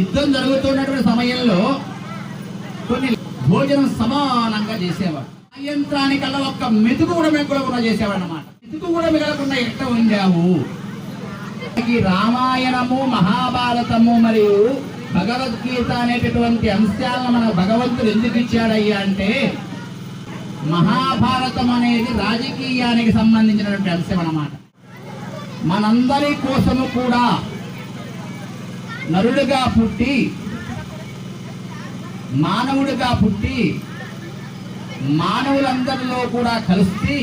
యుద్ధం జరుగుతున్నటువంటి సమయంలో కొన్ని భోజనం సమానంగా చేసేవాడు. సాయంత్రానికల్లా ఒక్క మెతుకు కూడా మిగలకుండా చేసేవాడు అన్నమాట. మెతుకు కూడా మిగలకుండా ఎట్ట ఉండావు. రామాయణము, మహాభారతము మరియు భగవద్గీత అనేటటువంటి అంశాలను మన భగవంతుడు ఎందుకు ఇచ్చాడయ్యా అంటే, మహాభారతం అనేది రాజకీయానికి సంబంధించినటువంటి అంశం అన్నమాట. మనందరి కోసము కూడా నరుడుగా పుట్టి, మానవుడిగా పుట్టి, మానవులందరిలో కూడా కలిసి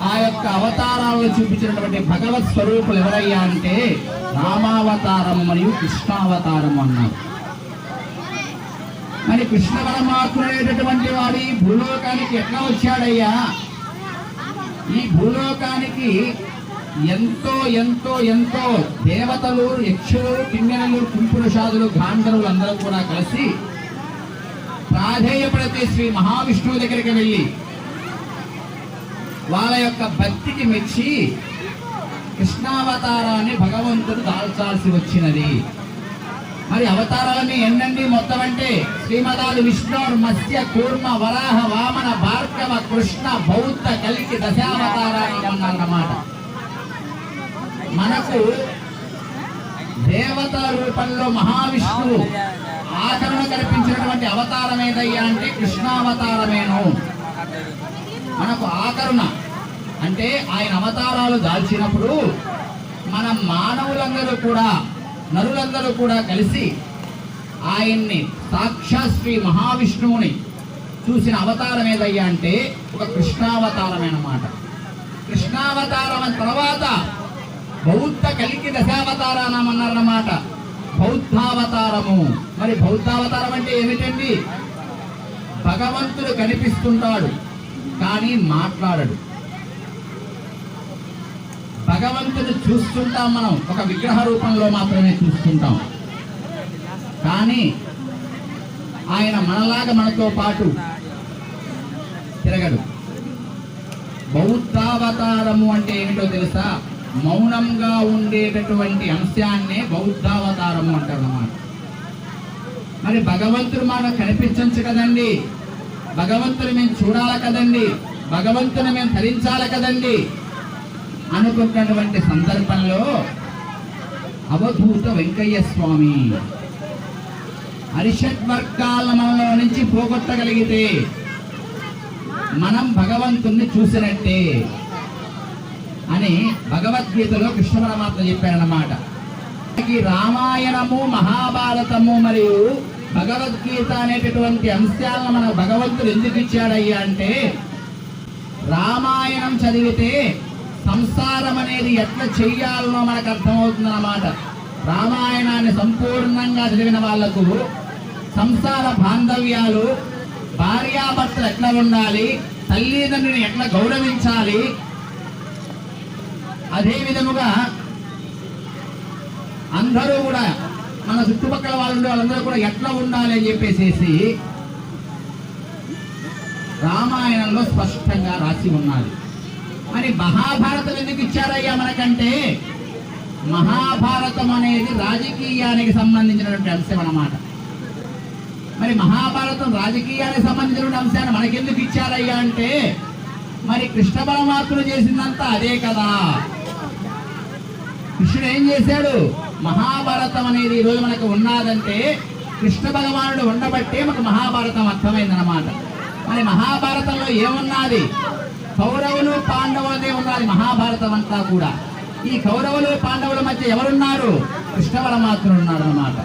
ఆ యొక్క అవతారాలను చూపించినటువంటి భగవత్ స్వరూపులు ఎవరయ్యా అంటే రామావతారం మరియు కృష్ణావతారం అన్నారు. మరి కృష్ణ పరమాత్ముడు అనేటటువంటి వాడు ఈ భూలోకానికి ఎట్లా వచ్చాడయ్యా? ఈ భూలోకానికి ఎంతో ఎంతో ఎంతో దేవతలు, యక్షులు, కిన్నెరలు, కింపురుషాదులు, గాంధర్వులు అందరూ కూడా కలిసి ప్రాధేయపడితే శ్రీ మహావిష్ణువు దగ్గరికి వెళ్ళి వాళ్ళ యొక్క భక్తికి మెచ్చి కృష్ణావతారాన్ని భగవంతుడు దాల్చాల్సి వచ్చినది. మరి అవతారాలన్నీ ఎన్నండి మొత్తం అంటే శ్రీమదాలు విష్ణు, మత్స్య, కూర్మ, వరాహ, వామన, భార్గవ, కృష్ణ, బౌద్ధ, కలికి దశావతారాన్ని అన్నారన్నమాట. మనకు దేవత రూపంలో మహావిష్ణువు ఆచరణ కల్పించినటువంటి అవతారం ఏదయ్యా అంటే కృష్ణావతారమేను. మనకు ఆకరుణ అంటే ఆయన అవతారాలు దాల్చినప్పుడు మన మానవులందరూ కూడా, నరులందరూ కూడా కలిసి ఆయన్ని సాక్షాత్ శ్రీ మహావిష్ణువుని చూసిన అవతారం ఏదయ్యా అంటే ఒక కృష్ణావతారమేనమాట. కృష్ణావతారం తర్వాత బౌద్ధ కలికి దశావతారామన్నారన్నమాట. బౌద్ధావతారము. మరి బౌద్ధావతారం అంటే ఏమిటండి? భగవంతుడు కనిపిస్తుంటాడు కానీ మాట్లాడడు. భగవంతుడు చూస్తుంటాం మనం, ఒక విగ్రహ రూపంలో మాత్రమే చూస్తుంటాం. కానీ ఆయన మనలాగా మనతో పాటు తిరగడు. బౌద్ధావతారము అంటే ఏమిటో తెలుసా? మౌనంగా ఉండేటటువంటి అంశాన్నే బౌద్ధావతారము అంటారు అన్నమాట. మరి భగవంతుడు మనకు కనిపించచ్చు కదండి, భగవంతుని మేము చూడాలి కదండి, భగవంతుని మేము ధరించాలి కదండి అనుకున్నటువంటి సందర్భంలో అవధూత వెంకయ్య స్వామి అరిషడ్వర్గాల మనలో నుంచి పోగొట్టగలిగితే మనం భగవంతుణ్ణి చూసినట్టే అని భగవద్గీతలో కృష్ణ పరమాత్మ చెప్పారన్నమాట. రామాయణము, మహాభారతము మరియు భగవద్గీత అనేటటువంటి అంశాలను మన భగవంతుడు ఎందుకు ఇచ్చాడయ్యా అంటే, రామాయణం చదివితే సంసారం అనేది ఎట్లా చెయ్యాలనో మనకు అర్థమవుతుందన్నమాట. రామాయణాన్ని సంపూర్ణంగా చదివిన వాళ్లకు సంసార బాంధవ్యాలు, భార్యాభర్తలు ఎట్లా ఉండాలి, తల్లిదండ్రుని ఎట్లా గౌరవించాలి, అదే విధముగా అందరూ కూడా మన చుట్టుపక్కల వాళ్ళందరూ కూడా ఎట్లా ఉండాలి అని చెప్పేసి రామాయణంలో స్పష్టంగా రాసి ఉన్నది. మరి మహాభారతం ఎందుకు ఇచ్చారయ్యా మనకంటే, మహాభారతం అనేది రాజకీయానికి సంబంధించినటువంటి అంశం అన్నమాట. మరి మహాభారతం రాజకీయానికి సంబంధించినటువంటి అంశాన్ని మనకెందుకు ఇచ్చారయ్యా అంటే, మరి కృష్ణ పరమాత్ముడు చేసిందంతా అదే కదా. కృష్ణుడు ఏం చేశాడు? మహాభారతం అనేది ఈరోజు మనకు ఉన్నదంటే కృష్ణ భగవానుడు ఉండబట్టే మనకు మహాభారతం అర్థమైందన్నమాట. మరి మహాభారతంలో ఏమున్నది? కౌరవులు, పాండవులదే ఉన్నది మహాభారతం అంతా కూడా. ఈ కౌరవులు, పాండవుల మధ్య ఎవరున్నారు? కృష్ణ పరమాత్ముడు ఉన్నాడు అన్నమాట.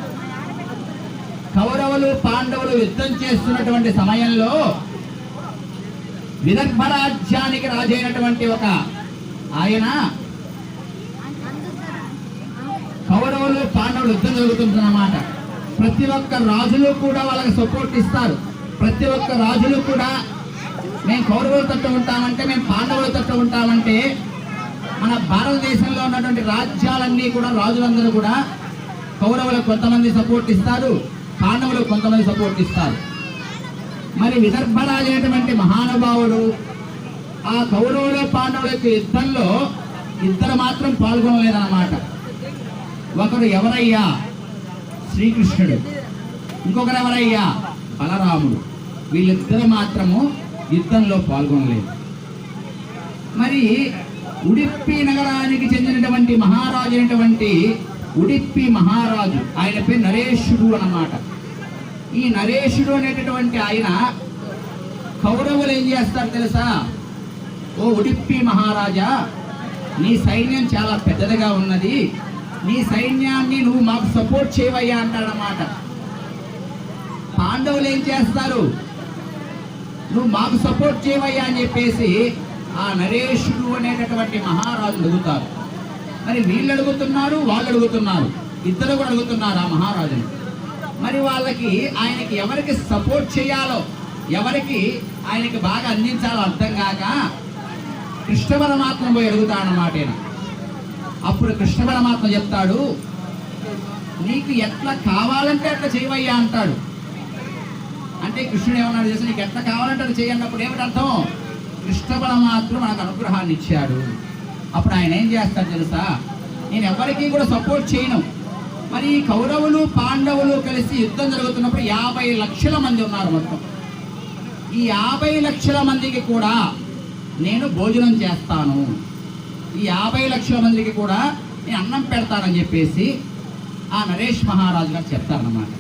కౌరవులు, పాండవులు యుద్ధం చేస్తున్నటువంటి సమయంలో విదర్భ రాజ్యానికి రాజైనటువంటి ఒక ఆయన, కౌరవులు, పాండవులు యుద్ధం జరుగుతుందన్నమాట. ప్రతి ఒక్క రాజులు కూడా వాళ్ళకి సపోర్ట్ ఇస్తారు. ప్రతి ఒక్క రాజులు కూడా మేము కౌరవుల తట్టు ఉంటామంటే, మేము పాండవుల తట్టు ఉంటామంటే, మన భారతదేశంలో ఉన్నటువంటి రాజ్యాలన్నీ కూడా రాజులందరూ కూడా కౌరవులకు కొంతమంది సపోర్ట్ ఇస్తారు, పాండవులకు కొంతమంది సపోర్ట్ ఇస్తారు. మరి విదర్భరాజు అనేటువంటి మహానుభావుడు ఆ కౌరవుల, పాండవుల యొక్క యుద్ధంలో ఇద్దరు మాత్రం పాల్గొనలేదన్నమాట. ఒకరు ఎవరయ్యా? శ్రీకృష్ణుడు. ఇంకొకరు ఎవరయ్యా? బలరాముడు. వీళ్ళిద్దరు మాత్రము యుద్ధంలో పాల్గొనలేదు. మరి ఉడిప్పి నగరానికి చెందినటువంటి మహారాజు అయినటువంటి ఉడిప్పి మహారాజు, ఆయన పేరు నరేషుడు అన్నమాట. ఈ నరేషుడు అనేటటువంటి ఆయన కౌరవులు ఏం చేస్తారు తెలుసా? ఓ ఉడిప్పి మహారాజా, నీ సైన్యం చాలా పెద్దదిగా ఉన్నది, నీ సైన్యాన్ని నువ్వు మాకు సపోర్ట్ చేయవయ్యా అంటాడనమాట. పాండవులు ఏం చేస్తారు? నువ్వు మాకు సపోర్ట్ చేయవయ్యా అని చెప్పేసి ఆ నరేషుడు అనేటటువంటి మహారాజు అడుగుతారు. మరి వీళ్ళు అడుగుతున్నారు, వాళ్ళు అడుగుతున్నారు, ఇద్దరు కూడా అడుగుతున్నారు ఆ మహారాజుని. మరి వాళ్ళకి ఆయనకి ఎవరికి సపోర్ట్ చేయాలో, ఎవరికి ఆయనకి బాగా అందించాలో అర్థం కాక కృష్ణ పరమాత్మ పోయి అడుగుతాడన్నమాట. అప్పుడు కృష్ణ పరమాత్మ చెప్తాడు, నీకు ఎట్లా కావాలంటే అట్లా చేయవయ్యా అంటాడు. అంటే కృష్ణుడు ఏమన్నాడు చేసి, నీకు ఎట్లా కావాలంటే అది చేయన్నప్పుడు ఏమిటి అర్థం? కృష్ణ పరమాత్మ మనకు అనుగ్రహాన్ని ఇచ్చాడు. అప్పుడు ఆయన ఏం చేస్తాడు తెలుసా? నేను ఎవరికీ కూడా సపోర్ట్ చేయను. మరి కౌరవులు పాండవులు కలిసి యుద్ధం జరుగుతున్నప్పుడు 50 లక్షల మంది ఉన్నారు మొత్తం. ఈ 50 లక్షల మందికి కూడా నేను భోజనం చేస్తాను, ఈ 50 లక్షల మందికి కూడా నేను అన్నం పెడతానని చెప్పేసి ఆ నరేష్ మహారాజు గారు చెప్తారన్నమాట.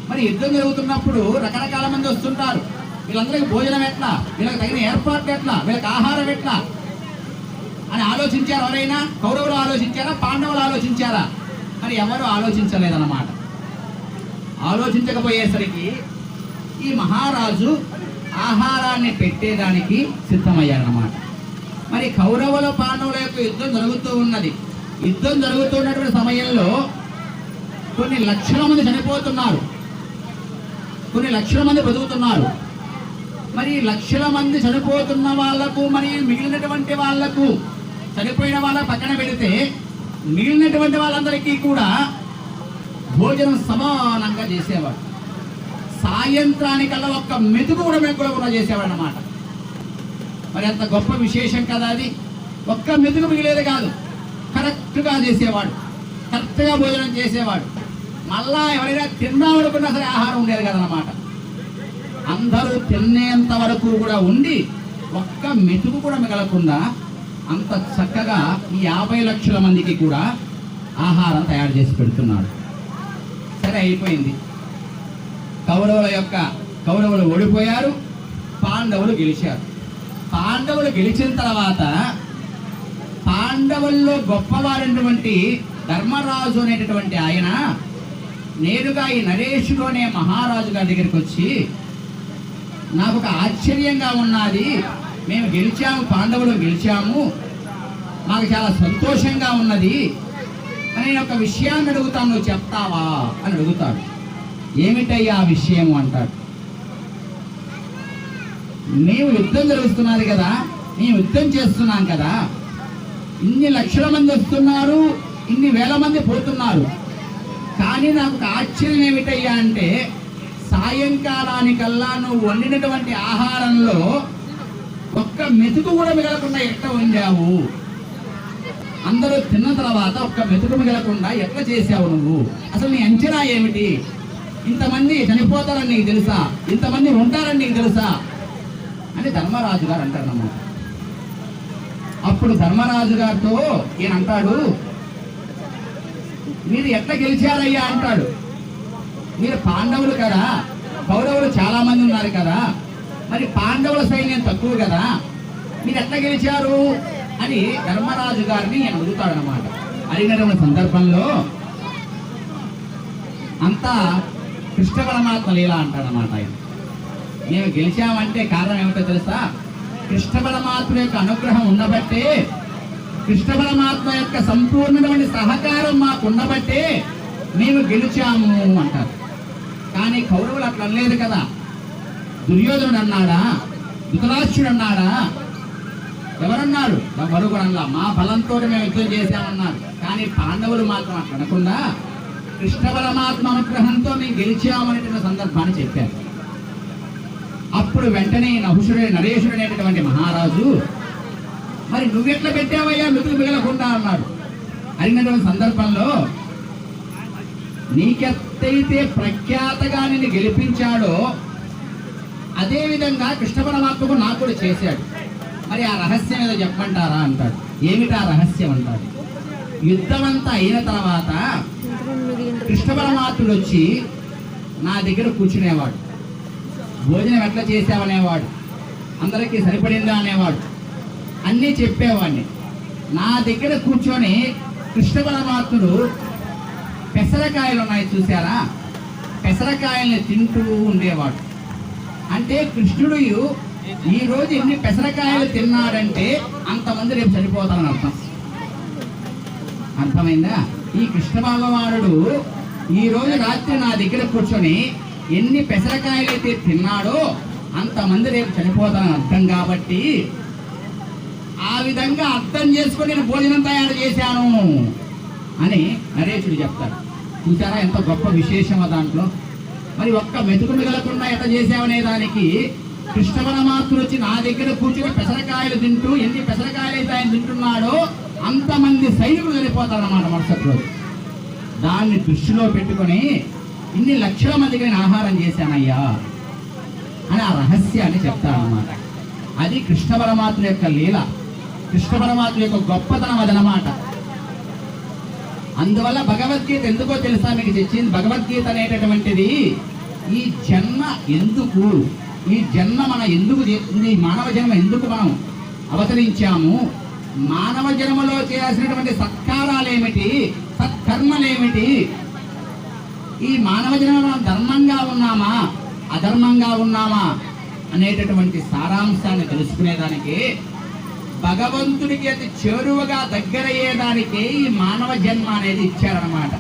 మరి యుద్ధం జరుగుతున్నప్పుడు రకరకాల మంది వస్తుంటారు. వీళ్ళందరికీ భోజనం ఎట్లా, వీళ్ళకి తగిన ఏర్పాట్లు ఎట్లా, వీళ్ళకి ఆహారం ఎట్లా అని ఆలోచించారు ఎవరైనా? కౌరవులు ఆలోచించారా? పాండవులు ఆలోచించారా? మరి ఎవరు ఆలోచించలేదన్నమాట. ఆలోచించకపోయేసరికి ఈ మహారాజు ఆహారాన్ని పెట్టేదానికి సిద్ధమయ్యారన్నమాట. మరి కౌరవుల పాండవుల యొక్క యుద్ధం జరుగుతూ ఉన్నది. యుద్ధం జరుగుతున్నటువంటి సమయంలో కొన్ని లక్షల మంది చనిపోతున్నారు, కొన్ని లక్షల మంది బతుకుతున్నారు. మరి లక్షల మంది చనిపోతున్న వాళ్లకు, మరి మిగిలినటువంటి వాళ్లకు, చనిపోయిన వాళ్ళ పక్కన పెడితే మిగిలినటువంటి వాళ్ళందరికీ కూడా భోజనం సమానంగా చేసేవాడు. సాయంత్రానికల్లా ఒక్క మెతుకు కూడా మిగలకుండా చేసేవాడు అన్నమాట. మరి అంత గొప్ప విశేషం కదా అది. ఒక్క మెతుకు మిగిలేది కాదు, కరెక్ట్గా చేసేవాడు, కరెక్ట్గా భోజనం చేసేవాడు. మళ్ళా ఎవరైనా తిన్నామనుకున్నా సరే ఆహారం ఉండేది కదనమాట. అందరూ తినేంత వరకు కూడా ఉండి ఒక్క మెతుకు కూడా మిగలకుండా అంత చక్కగా ఈ 50 లక్షల మందికి కూడా ఆహారం తయారు చేసి పెడుతున్నాడు. సరే, అయిపోయింది. కౌరవులు ఓడిపోయారు, పాండవులు గెలిచారు. పాండవులు గెలిచిన తర్వాత పాండవుల్లో గొప్పవారైనటువంటి ధర్మరాజు అనేటటువంటి ఆయన నేరుగా ఈ నరేషుడు అనే మహారాజు గారి దగ్గరికి వచ్చి, నాకు ఒక ఆశ్చర్యంగా ఉన్నది, మేము గెలిచాము, పాండవులు గెలిచాము, మాకు చాలా సంతోషంగా ఉన్నది అని ఒక విషయాన్ని అడుగుతాను, నువ్వు చెప్తావా అని అడుగుతాడు. ఏమిటయ్యా ఆ విషయం అంటాడు. మేము యుద్ధం జరుగుతున్నది కదా, మేము యుద్ధం చేస్తున్నాం కదా, ఇన్ని లక్షల మంది వస్తున్నారు, ఇన్ని వేల మంది పోతున్నారు, కానీ నాకు ఒక ఆశ్చర్యం ఏమిటయ్యా అంటే, సాయంకాలానికల్లా నువ్వు వండినటువంటి ఆహారంలో ఒక్క మెతుకు కూడా మిగలకుండా ఎట్లా వండావు? అందరూ తిన్న తర్వాత ఒక్క మెతుకు మిగలకుండా ఎట్లా చేసావు నువ్వు? అసలు నీ అంచనా ఏమిటి? ఇంతమంది చనిపోతారని నీకు తెలుసా? ఇంతమంది ఉంటారని నీకు తెలుసా అని ధర్మరాజు గారు అంటారన్నమాట. అప్పుడు ధర్మరాజు గారితో ఈయన అంటాడు, మీరు ఎట్లా గెలిచారయ్యా అంటాడు. మీరు పాండవులు కదా, కౌరవులు చాలా మంది ఉన్నారు కదా, మరి పాండవుల సైన్యం తక్కువ కదా, మీరు ఎట్లా గెలిచారు అని ధర్మరాజు గారిని నేను అడుగుతాడనమాట. అడిగినటువంటి సందర్భంలో అంతా కృష్ణ పరమాత్మ లీలా అంటాడనమాట. ఆయన మేము గెలిచామంటే కారణం ఏమిటో తెలుసా? కృష్ణ పరమాత్మ యొక్క అనుగ్రహం ఉండబట్టే, కృష్ణ పరమాత్మ యొక్క సంపూర్ణమైన సహకారం మాకు ఉండబట్టే మేము గెలిచాము అంటారు. కానీ కౌరవులు అట్లా అనలేదు కదా. దుర్యోధనుడు అన్నాడా? ధృతరాష్ట్రుడు అన్నాడా? ఎవరన్నారు? ఎవరు కూడా అనలా. మా బలంతో మేము యుద్ధం చేశామన్నారు. కానీ పాండవులు మాత్రం అట్లా అనకుండా కృష్ణ పరమాత్మ అనుగ్రహంతో మేము గెలిచామనేటువంటి సందర్భాన్ని చెప్పారు. అప్పుడు వెంటనే నరేషుడు అనేటటువంటి మహారాజు, మరి నువ్వెట్లా పెట్టావయ్యా మెతుకు మిగలకుండా అన్నాడు. అడిగినటువంటి సందర్భంలో నీకెత్తైతే ప్రఖ్యాతగా నిన్ను గెలిపించాడో అదే విధంగా కృష్ణ పరమాత్మకు నాకు కూడా చేశాడు. మరి ఆ రహస్యం ఏదో చెప్పంటారా అంటాడు. ఏమిటా రహస్యం అంటాడు. యుద్ధం అంతా అయిన తర్వాత కృష్ణ పరమాత్ముడు వచ్చి నా దగ్గర కూర్చునేవాడు. భోజనం ఎట్లా చేసావనేవాడు, అందరికీ సరిపడిందా అనేవాడు, అన్నీ చెప్పేవాడిని. నా దగ్గర కూర్చొని కృష్ణ పరమాత్ముడు పెసరకాయలు ఉన్నాయి చూసారా, పెసరకాయల్ని తింటూ ఉండేవాడు. అంటే కృష్ణుడు ఈ రోజు ఎన్ని పెసరకాయలు తిన్నాడంటే అంతమంది రేపు చనిపోతారని అర్థం. అర్థమైందా? ఈ కృష్ణ భగవానుడు ఈ రోజు రాత్రి నా దగ్గర కూర్చొని ఎన్ని పెసరకాయలు అయితే తిన్నాడో అంతమంది రేపు చనిపోతారని అర్థం. కాబట్టి ఆ విధంగా అర్థం చేసుకొని నేను భోజనం తయారు చేశాను అని నరేషుడు చెప్తాడు. చూసారా ఎంత గొప్ప విశేషమో దాంట్లో. మరి ఒక్క మెతుకు మిగలకుండా ఎట్లా చేసావనే దానికి కృష్ణ పరమాత్ముడు వచ్చి నా దగ్గర కూర్చొని పెసరకాయలు తింటూ ఎన్ని పెసరకాయలు అయితే ఆయన తింటున్నాడో అంతమంది సైనికులు చనిపోతారన్నమాట మరుసటి రోజు. దాన్ని దృష్టిలో పెట్టుకొని ఇన్ని లక్షల మందికి నేను ఆహారం చేశానయ్యా అని ఆ రహస్యాన్ని చెప్తానన్నమాట. అది కృష్ణ పరమాత్మ యొక్క లీల, కృష్ణ పరమాత్మ యొక్క గొప్పతనం అదనమాట. అందువల్ల భగవద్గీత ఎందుకో తెలుసా మీకు తెచ్చింది? భగవద్గీత అనేటటువంటిది ఈ జన్మ ఎందుకు, ఈ జన్మ మన ఎందుకు చేస్తుంది, మానవ జన్మ ఎందుకు మనం అవతరించాము, మానవ జన్మలో చేయాల్సినటువంటి సత్కారాలేమిటి, సత్కర్మలేమిటి, ఈ మానవ జన్మ మనం ధర్మంగా ఉన్నామా అధర్మంగా ఉన్నామా అనేటటువంటి సారాంశాన్ని తెలుసుకునేదానికి, భగవంతుడికి అతి చేరువగా దగ్గరయ్యేదానికే ఈ మానవ జన్మ అనేది ఇచ్చారన్నమాట.